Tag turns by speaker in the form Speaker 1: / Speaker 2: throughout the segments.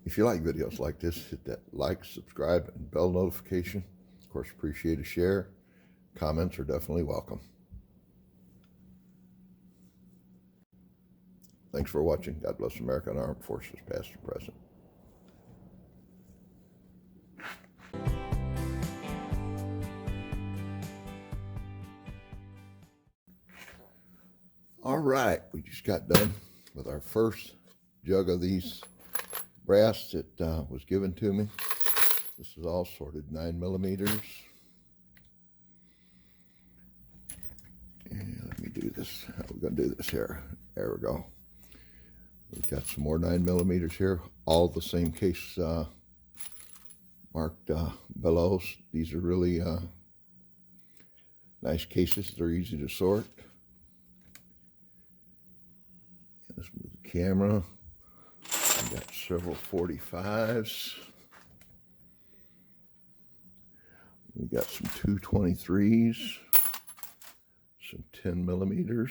Speaker 1: If you like videos like this, hit that like, subscribe, and bell notification. Of course, appreciate a share. Comments are definitely welcome. Thanks for watching. God bless America and Armed Forces, past and present. All right, we just got done with our first jug of these brass that was given to me. This is all sorted 9mm. And let me do this. How are we going to do this here? There we go. We've got some more 9mm here, all the same case marked below. These are really nice cases. They're easy to sort. Let's move the camera. We've got several 45s. We've got some 223s, some 10mm.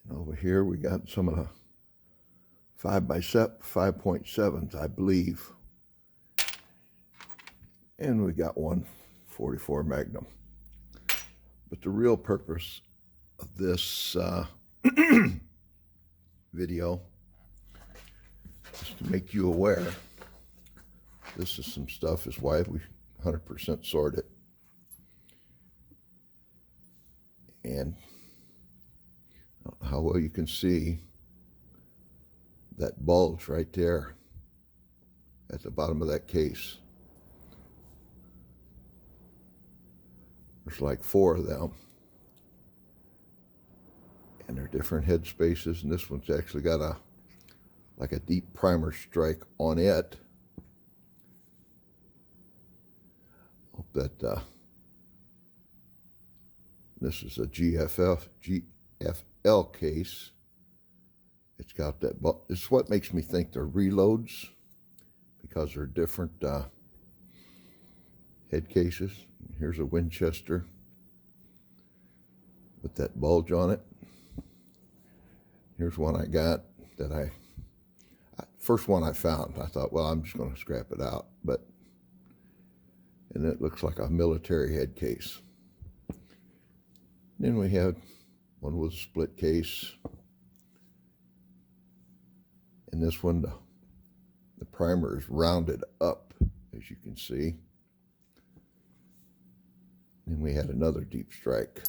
Speaker 1: And over here we got some of the 5.7s, I believe. And we got one 44 Magnum. But the real purpose of this video is to make you aware. This is some stuff is why we 100% sort it. And I don't know how well you can see that bulge right there at the bottom of that case. There's like 4 of them. And they're different head spaces, and this one's actually got like a deep primer strike on it. Hope that this is a GFL case. It's got that, this is what makes me think they're reloads, because they're different head cases. Here's a Winchester with that bulge on it. Here's one I got that first one I found. I thought, well, I'm just going to scrap it out, and it looks like a military head case. Then we have one with a split case, and this one, the primer is rounded up, as you can see. Then we had another deep strike.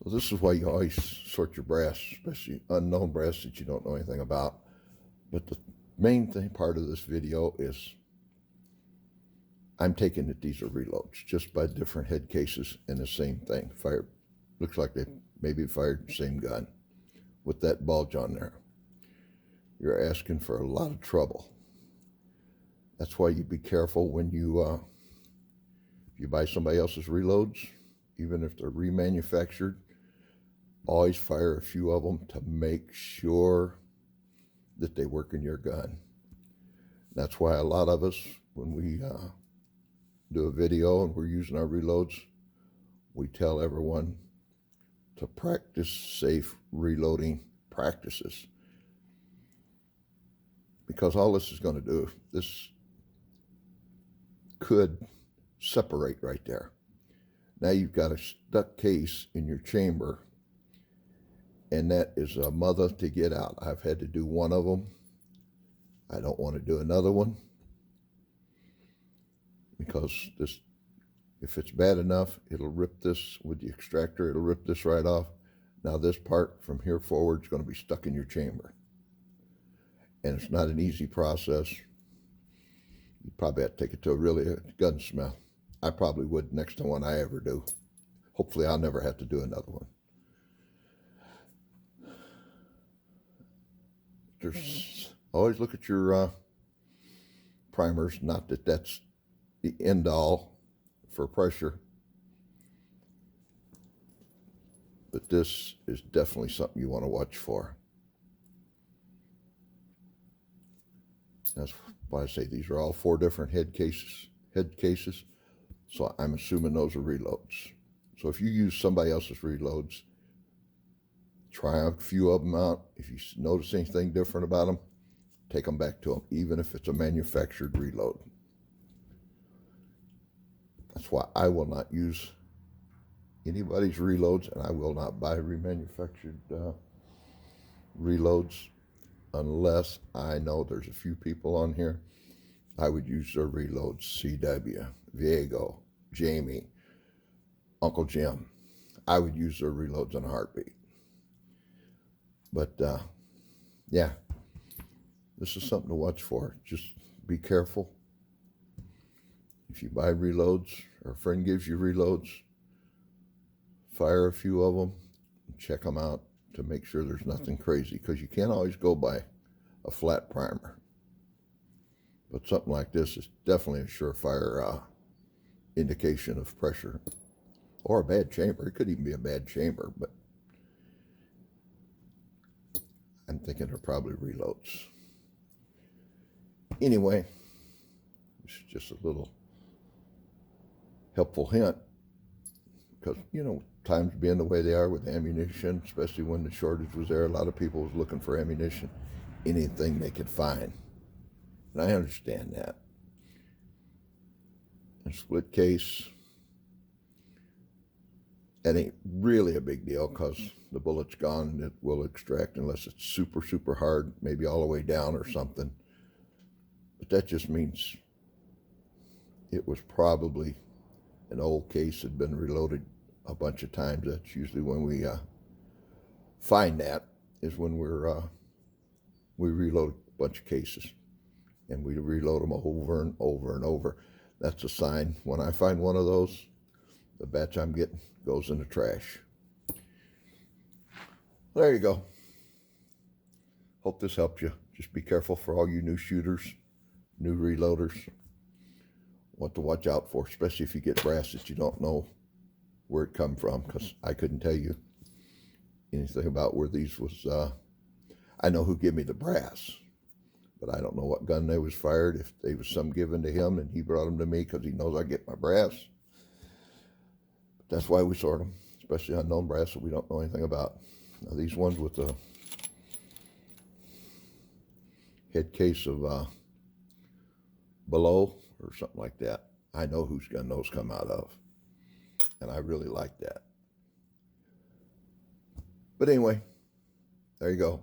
Speaker 1: So this is why you always sort your brass, especially unknown brass that you don't know anything about. But the main part of this video is I'm taking it these are reloads, just by different head cases and the same thing. Looks like they maybe fired the same gun with that bulge on there. You're asking for a lot of trouble. That's why you be careful when you buy somebody else's reloads, even if they're remanufactured. Always fire a few of them to make sure that they work in your gun. That's why a lot of us, when we do a video and we're using our reloads, we tell everyone to practice safe reloading practices. Because all this is going to do, this could separate right there. Now you've got a stuck case in your chamber, and that is a mother to get out. I've had to do one of them. I don't want to do another one, because this, if it's bad enough, it'll rip this with the extractor, it'll rip this right off. Now this part from here forward is going to be stuck in your chamber. And it's not an easy process. You probably have to take it to a really gunsmith. I probably would next one I ever do. Hopefully I'll never have to do another one. Always look at your primers, not that that's the end all for pressure, but this is definitely something you want to watch for. That's why I say these are all 4 different head cases. So I'm assuming those are reloads. So if you use somebody else's reloads, try a few of them out. If you notice anything different about them, take them back to them, even if it's a manufactured reload. That's why I will not use anybody's reloads, and I will not buy remanufactured reloads unless I know there's a few people on here. I would use their reloads. C.W., Viego, Jamie, Uncle Jim. I would use their reloads in a heartbeat. But yeah, this is something to watch for. Just be careful. If you buy reloads or a friend gives you reloads, fire a few of them, check them out to make sure there's nothing crazy, because you can't always go by a flat primer. But something like this is definitely a surefire indication of pressure, or a bad chamber. It could even be a bad chamber, but I'm thinking they're probably reloads. Anyway, it's just a little helpful hint, because, you know, times being the way they are with ammunition, especially when the shortage was there, a lot of people was looking for ammunition, anything they could find. And I understand that. A split case, that ain't really a big deal, because the bullet's gone and it will extract unless it's super, super hard, maybe all the way down or something. But that just means it was probably an old case, had been reloaded a bunch of times. That's usually when we find that, is when we reload a bunch of cases, and we reload them over and over and over. That's a sign. When I find one of those, the batch I'm getting goes in the trash. There you go. Hope this helped you. Just be careful for all you new shooters, new reloaders. What to watch out for, especially if you get brass that you don't know where it come from, because I couldn't tell you anything about where these was. I know who gave me the brass, but I don't know what gun they was fired, if they was some given to him and he brought them to me because he knows I get my brass. But that's why we sort them, especially unknown brass that we don't know anything about. Now, these ones with the head case of below or something like that, I know whose gun those come out of, and I really like that. But anyway, there you go.